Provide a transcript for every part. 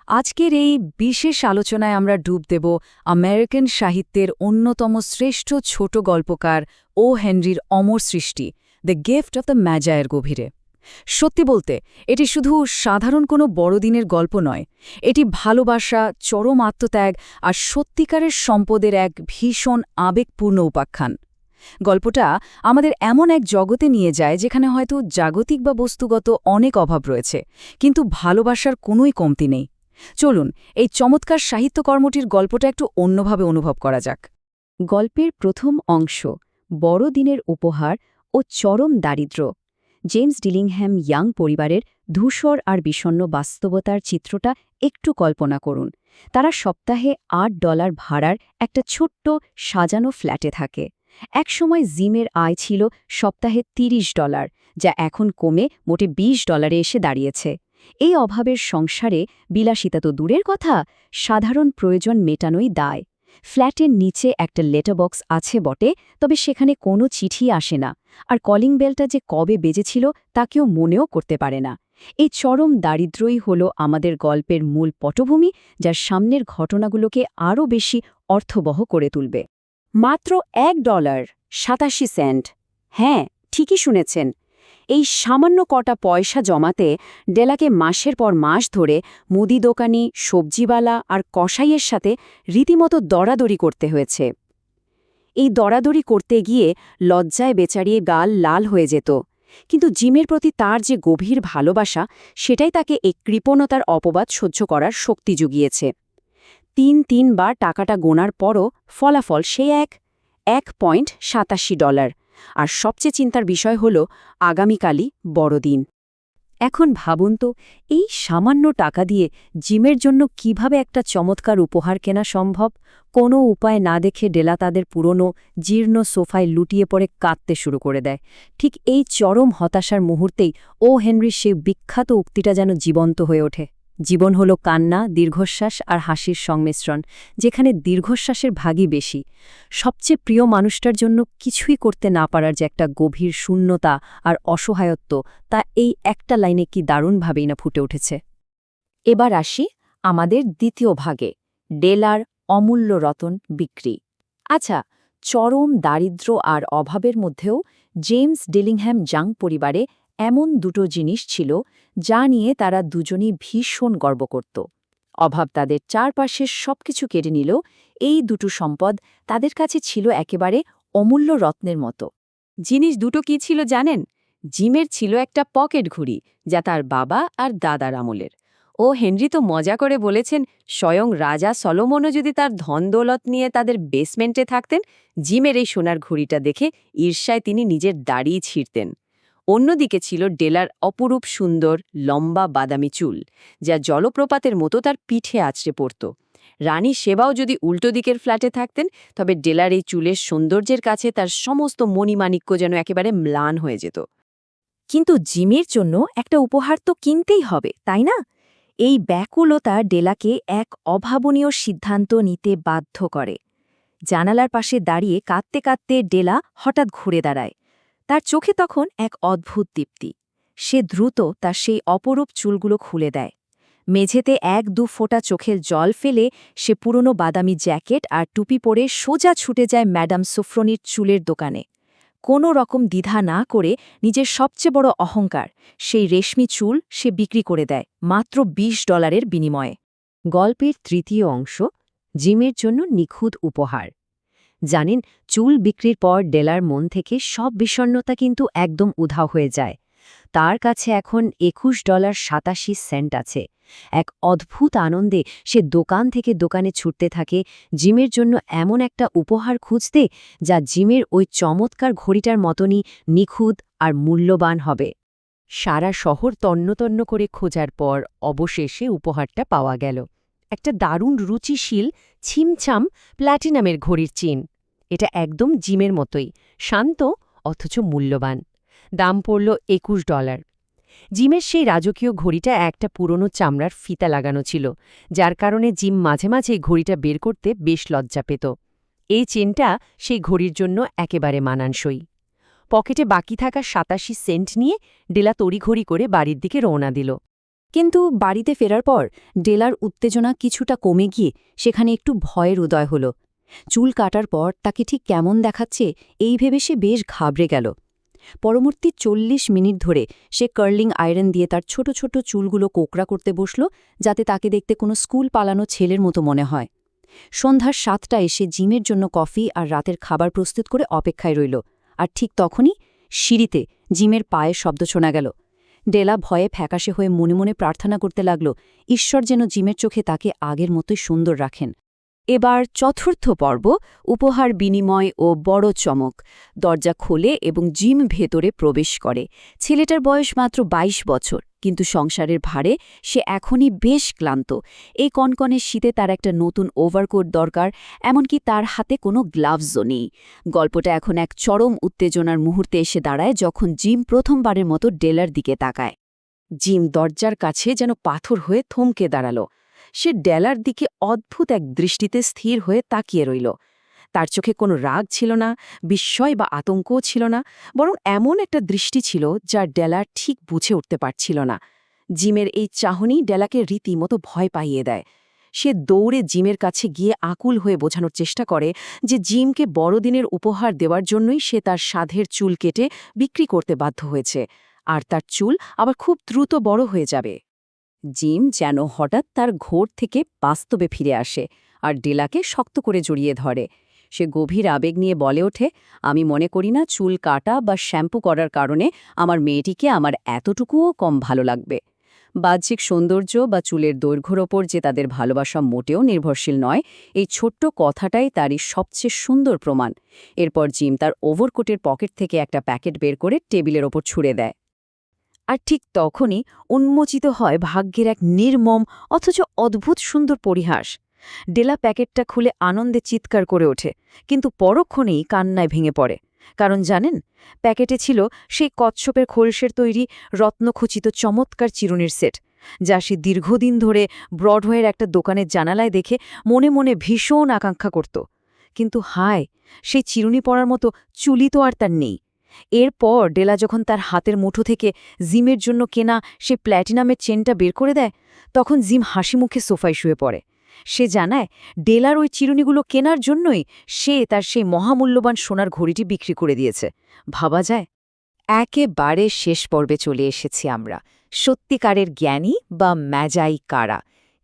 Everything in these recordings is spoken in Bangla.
আজকের এই বিশেষ আলোচনায় আমরা ডুব দেব আমেরিকান সাহিত্যের অন্যতম শ্রেষ্ঠ ছোট গল্পকার ও হেনরির অমর সৃষ্টি দ্য গিফট অব দ্য ম্যাজায়ের গভীরে। সত্যি বলতে এটি শুধু সাধারণ কোনো বড়দিনের গল্প নয়, এটি ভালোবাসা, চরম আত্মত্যাগ আর সত্যিকারের সম্পদের এক ভীষণ আবেগপূর্ণ উপাখ্যান। গল্পটা আমাদের এমন এক জগতে নিয়ে যায় যেখানে হয়তো জাগতিক বা বস্তুগত অনেক অভাব রয়েছে, কিন্তু ভালোবাসার কোনোই কমতি নেই। চলুন এই চমৎকার সাহিত্যকর্মটির গল্পটা একটু অন্যভাবে অনুভব করা যাক। গল্পের প্রথম অংশ বড়দিনের উপহার ও চরম দারিদ্র্য। জেমস ডিলিংহ্যাম ইয়াং পরিবারের ধূসর আর বিষণ্ণ বাস্তবতার চিত্রটা একটু কল্পনা করুন। তারা সপ্তাহে $8 ভাড়ার একটা ছোট্ট সাজানো ফ্ল্যাটে থাকে। একসময় জিমের আয় ছিল সপ্তাহে $30, যা এখন কমে মোটে $20 এসে দাঁড়িয়েছে। এই অভাবের সংসারে বিলাসিতা তো দূরের কথা, সাধারণ প্রয়োজন মেটানোই দায়। ফ্ল্যাটের নিচে একটা লেটারবক্স আছে বটে, তবে সেখানে কোনো চিঠি আসে না, আর কলিং বেলটা যে কবে বেজেছিল তা কেউ মনেও করতে পারে না। এই চরম দারিদ্র্যই হল আমাদের গল্পের মূল পটভূমি, যার সামনের ঘটনাগুলোকে আরও বেশি অর্থবহ করে তুলবে। মাত্র $1.87। হ্যাঁ, ঠিকই শুনেছেন। এই সামান্য কটা পয়সা জমাতে ডেলাকে মাসের পর মাস ধরে মুদি দোকানি, সবজিওয়ালা আর কসাইয়ের সাথে রীতিমতো দরাদরি করতে হয়েছে। এই দরাদরি করতে গিয়ে লজ্জায় বেচারিয়ে গাল লাল হয়ে যেত, কিন্তু জিমের প্রতি তার যে গভীর ভালোবাসা, সেটাই তাকে এই কৃপণতার অপবাদ সহ্য করার শক্তি জুগিয়েছে। তিনবার টাকাটা গোনার পরও ফলাফল সেই $1.87। আর সবচেয়ে চিন্তার বিষয় হল আগামীকালই বড়দিন। এখন ভাবুন তো, এই সামান্য টাকা দিয়ে জিমের জন্য কিভাবে একটা চমৎকার উপহার কেনা সম্ভব? কোনো উপায় না দেখে ডেলা তাদের পুরনো জীর্ণ সোফায় লুটিয়ে পড়ে কাঁদতে শুরু করে দেয়। ঠিক এই চরম হতাশার মুহূর্তেই ও হেনরির সেই বিখ্যাত উক্তিটা যেন জীবন্ত হয়ে ওঠে। জীবন হলো কান্না, দীর্ঘশ্বাস আর হাসির সংমিশ্রণ, যেখানে দীর্ঘশ্বাসের ভাগই বেশি। সবচেয়ে প্রিয় মানুষটার জন্য কিছুই করতে না পারার যে একটা গভীর শূন্যতা আর অসহায়ত্ব, তা এই একটা লাইনে কি দারুণভাবেই না ফুটে উঠেছে। এবার আসি আমাদের দ্বিতীয় ভাগে, ডেলার অমূল্য রতন বিক্রি। আচ্ছা, চরম দারিদ্র্য আর অভাবের মধ্যেও জেমস ডিলিংহ্যাম ইয়াং পরিবারে এমন দুটো জিনিস ছিল যা নিয়ে তারা দুজনই ভীষণ গর্ব করত। অভাব তাদের চারপাশের সবকিছু কেড়ে নিল, এই দুটো সম্পদ তাদের কাছে ছিল একেবারে অমূল্য রত্নের মতো। জিনিস দুটো কি ছিল জানেন? জিমের ছিল একটা পকেট ঘড়ি, যা তার বাবা আর দাদার আমলের। ও হেনরি তো মজা করে বলেছেন, স্বয়ং রাজা সলোমনও যদি তার ধন দৌলত নিয়ে তাদের বেসমেন্টে থাকতেন, জিমের এই সোনার ঘড়িটা দেখে ঈর্ষায় তিনি নিজের দাড়ি ছিঁড়তেন। অন্যদিকে ছিল ডেলার অপরূপ সুন্দর লম্বা বাদামি চুল, যা জলপ্রপাতের মতো তার পিঠে আছড়ে পড়ত। রানী সেবাও যদি উল্টো দিকের ফ্ল্যাটে থাকতেন, তবে ডেলার এই চুলের সৌন্দর্যের কাছে তার সমস্ত মণিমাণিক্য যেন একেবারে ম্লান হয়ে যেত। কিন্তু জিমের জন্য একটা উপহার তো কিনতেই হবে, তাই না? এই ব্যাকুলতা ডেলাকে এক অভাবনীয় সিদ্ধান্ত নিতে বাধ্য করে। জানালার পাশে দাঁড়িয়ে কাঁদতে কাঁদতে ডেলা হঠাৎ ঘুরে দাঁড়ায়। তার চোখে তখন এক অদ্ভুত দীপ্তি। সে দ্রুত তার সেই অপরূপ চুলগুলো খুলে দেয়। মেঝেতে 1-2 ফোঁটা চোখের জল ফেলে সে পুরনো বাদামি জ্যাকেট আর টুপি পরে সোজা ছুটে যায় ম্যাডাম সুফ্রনির চুলের দোকানে। কোনো রকম দ্বিধা না করে নিজের সবচেয়ে বড় অহংকার, সেই রেশমি চুল, সে বিক্রি করে দেয় মাত্র $20 বিনিময়ে। গল্পের তৃতীয় অংশ, জিমের জন্য নিখুঁত উপহার। জানেন, চুল বিক্রির পর ডেলার মন থেকে সব বিষণ্ণতা কিন্তু একদম উধাও হয়ে যায়। তার কাছে এখন $21.87 আছে। এক অদ্ভুত আনন্দে সে দোকান থেকে দোকানে ছুটতে থাকে, জিমের জন্য এমন একটা উপহার খুঁজতে যা জিমের ওই চমৎকার ঘড়িটার মতনই নিখুঁত আর মূল্যবান হবে। সারা শহর তন্নতন্ন করে খোঁজার পর অবশেষে উপহারটা পাওয়া গেল। একটা দারুণ রুচিশীল ছিমছাম প্ল্যাটিনামের ঘড়ির চেন। এটা একদম জিমের মতোই, শান্ত অথচ মূল্যবান। দাম পড়ল $21। জিমের সেই রাজকীয় ঘড়িটা একটা পুরনো চামড়ার ফিতা লাগানো ছিল, যার কারণে জিম মাঝে মাঝে ঘড়িটা বের করতে বেশ লজ্জা পেত। এই চেনটা সেই ঘড়ির জন্য একেবারে মানানসই। পকেটে বাকি থাকা 87 সেন্ট নিয়ে ডেলা তড়িঘড়ি করে বাড়ির দিকে রওনা দিল। কিন্তু বাড়িতে ফেরার পর ডেলার উত্তেজনা কিছুটা কমে গিয়ে সেখানে একটু ভয়ের উদয় হল। চুল কাটার পর তাকে ঠিক কেমন দেখাচ্ছে এই ভেবে সে বেশ ঘাবড়ে গেল। পরবর্তী ৪০ মিনিট ধরে সে কার্লিং আয়রন দিয়ে তার ছোট ছোট চুলগুলো কোকড়া করতে বসল, যাতে তাকে দেখতে কোনো স্কুল পালানো ছেলের মতো মনে হয়। সন্ধ্যার ৭টায় এসে জিমের জন্য কফি আর রাতের খাবার প্রস্তুত করে অপেক্ষায় রইল। আর ঠিক তখনই সিঁড়িতে জিমের পায়ের শব্দ শোনা গেল। ডেলা ভয়ে ফ্যাকাশে হয়ে মনে মনে প্রার্থনা করতে লাগল, ঈশ্বর যেন জিমের চোখে তাকে আগের মতোই সুন্দর রাখেন। এবার চতুর্থ পর্ব, উপহার বিনিময় ও বড় চমক। দরজা খোলে এবং জিম ভেতরে প্রবেশ করে। ছেলেটার বয়স মাত্র ২২ বছর, কিন্তু সংসারের ভারে সে এখনই বেশ ক্লান্ত। এই কনকনে শীতে তার একটা নতুন ওভারকোট দরকার, এমনকি তার হাতে কোনো গ্লাভসও নেই। গল্পটা এখন এক চরম উত্তেজনার মুহূর্তে এসে দাঁড়ায় যখন জিম প্রথমবারের মতো ডেলার দিকে তাকায়। জিম দরজার কাছে যেন পাথর হয়ে থমকে দাঁড়াল। সে ডেলার দিকে অদ্ভুত এক দৃষ্টিতে স্থির হয়ে তাকিয়ে রইল। তার চোখে কোনো রাগ ছিল না, বিস্ময় বা আতঙ্কও ছিল না, বরং এমন একটা দৃষ্টি ছিল যা ডেলার ঠিক বুঝে উঠতে পারছিল না। জিমের এই চাহনি ডেলাকে রীতিমতো ভয় পাইয়ে দেয়। সে দৌড়ে জিমের কাছে গিয়ে আকুল হয়ে বোঝানোর চেষ্টা করে যে জিমকে বড়দিনের উপহার দেওয়ার জন্যই সে তার সাধের চুল কেটে বিক্রি করতে বাধ্য হয়েছে, আর তার চুল আবার খুব দ্রুত বড় হয়ে যাবে। জিম যেন হঠাৎ তার ঘোর থেকে বাস্তবে ফিরে আসে আর ডেলাকে শক্ত করে জড়িয়ে ধরে। সে গভীর আবেগ নিয়ে বলে ওঠে, আমি মনে করি না চুল কাটা বা শ্যাম্পু করার কারণে আমার মেয়েটিকে আমার এতটুকুও কম ভালো লাগবে। বাহ্যিক সৌন্দর্য বা চুলের দৈর্ঘ্যর ওপর যে তাদের ভালোবাসা মোটেও নির্ভরশীল নয়, এই ছোট্ট কথাটাই তারই সবচেয়ে সুন্দর প্রমাণ। এরপর জিম তার ওভারকোটের পকেট থেকে একটা প্যাকেট বের করে টেবিলের ওপর ছুঁড়ে দেয়। আর ঠিক তখনই উন্মোচিত হয় ভাগ্যের এক নির্মম অথচ অদ্ভুত সুন্দর পরিহাস। ডেলা প্যাকেটটা খুলে আনন্দে চিৎকার করে ওঠে, কিন্তু পরক্ষণেই কান্নায় ভেঙে পড়ে। কারণ জানেন, প্যাকেটে ছিল সেই কচ্ছপের খোলসের তৈরি রত্নখচিত চমৎকার চিরুনির সেট, যা সে দীর্ঘদিন ধরে ব্রডওয়ের একটা দোকানের জানালায় দেখে মনে মনে ভীষণ আকাঙ্ক্ষা করত। কিন্তু হায়, সেই চিরুনি পরার মতো চুলি তো আর তার নেই। এরপর ডেলা যখন তার হাতের মুঠো থেকে জিমের জন্য কেনা সে প্ল্যাটিনামের চেনটা বের করে দেয়, তখন জিম হাসি মুখে সোফায় শুয়ে পড়ে। সে জানায় ডেলার ওই চিরুনিগুলো কেনার জন্যই সে তার সেই মহামূল্যবান সোনার ঘড়িটি বিক্রি করে দিয়েছে। ভাবা যায়? একেবারে শেষ পর্বে চলে এসেছি আমরা। সত্যিকারের জ্ঞানী বা ম্যাজাই কারা?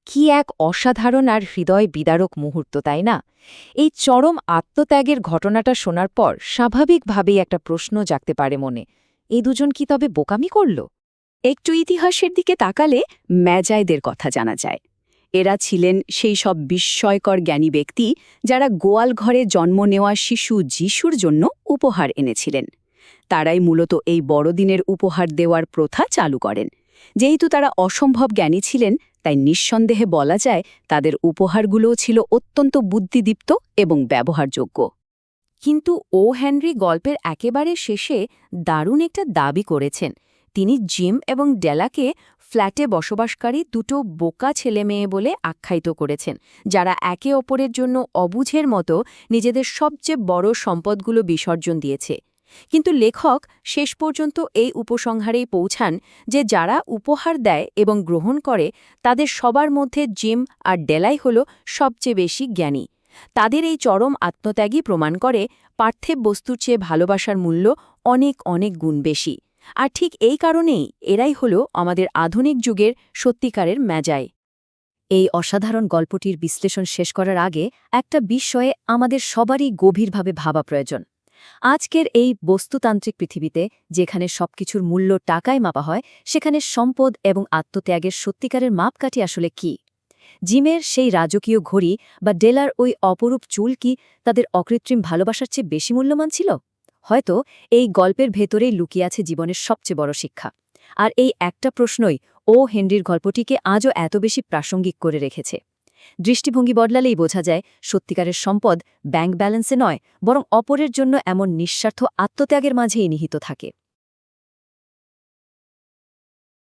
কি এক অসাধারণ আর হৃদয় বিদারক মুহূর্ত, তাই না? এই চরম আত্মত্যাগের ঘটনাটা শোনার পর স্বাভাবিকভাবেই একটা প্রশ্ন জাগতে পারে মনে, এই দুজন কি তবে বোকামি করল? একটু ইতিহাসের দিকে তাকালে ম্যাজাইদের কথা জানা যায়। এরা ছিলেন সেই সব বিস্ময়কর জ্ঞানী ব্যক্তি যারা গোয়াল ঘরে জন্ম নেওয়া শিশু যিশুর জন্য উপহার এনেছিলেন। তারাই মূলত এই বড়দিনের উপহার দেওয়ার প্রথা চালু করেন। যেহেতু তারা অসম্ভব জ্ঞানী ছিলেন, তাই নিঃসন্দেহে বলা যায় তাদের উপহারগুলোও ছিল অত্যন্ত বুদ্ধিদীপ্ত এবং ব্যবহারযোগ্য। কিন্তু ও হেনরি গল্পের একেবারে শেষে দারুণ একটা দাবি করেছেন। তিনি জিম এবং ডেলাকে ফ্ল্যাটে বসবাসকারী দুটো বোকা ছেলেমেয়ে বলে আখ্যায়িত করেছেন, যারা একে অপরের জন্য অবুঝের মতো নিজেদের সবচেয়ে বড় সম্পদগুলো বিসর্জন দিয়েছে। কিন্তু লেখক শেষ পর্যন্ত এই উপসংহারেই পৌঁছান যে যারা উপহার দেয় এবং গ্রহণ করে তাদের সবার মধ্যে জিম আর ডেলাই হল সবচেয়ে বেশি জ্ঞানী। তাদের এই চরম আত্মত্যাগই প্রমাণ করে পার্থিব বস্তুর চেয়ে ভালোবাসার মূল্য অনেক অনেক গুণ বেশি। আর ঠিক এই কারণেই এরাই হল আমাদের আধুনিক যুগের সত্যিকারের ম্যাজাই। এই অসাধারণ গল্পটির বিশ্লেষণ শেষ করার আগে একটা বিষয়ে আমাদের সবারই গভীরভাবে ভাবা প্রয়োজন। আজকের এই বস্তুতান্ত্রিক পৃথিবীতে যেখানে সবকিছুর মূল্য টাকায় মাপা হয়, সেখানে সম্পদ এবং আত্মত্যাগের সত্যিকারের মাপকাঠি আসলে কি? জিমের সেই রাজকীয় ঘড়ি বা ডেলার ওই অপরূপ চুল কি তাদের অকৃত্রিম ভালোবাসার চেয়ে বেশি মূল্যবান ছিল? হয়তো এই গল্পের ভেতরেই লুকিয়ে আছে জীবনের সবচেয়ে বড় শিক্ষা। আর এই একটা প্রশ্নই ও হেনরির গল্পটিকে আজও এত বেশি প্রাসঙ্গিক করে রেখেছে। দৃষ্টিভঙ্গি বদলালেই বোঝা যায় সত্যিকারের সম্পদ ব্যাংক ব্যালেন্সে নয়, বরং অপরের জন্য এমন নিঃস্বার্থ আত্মত্যাগের মাঝেই নিহিত থাকে।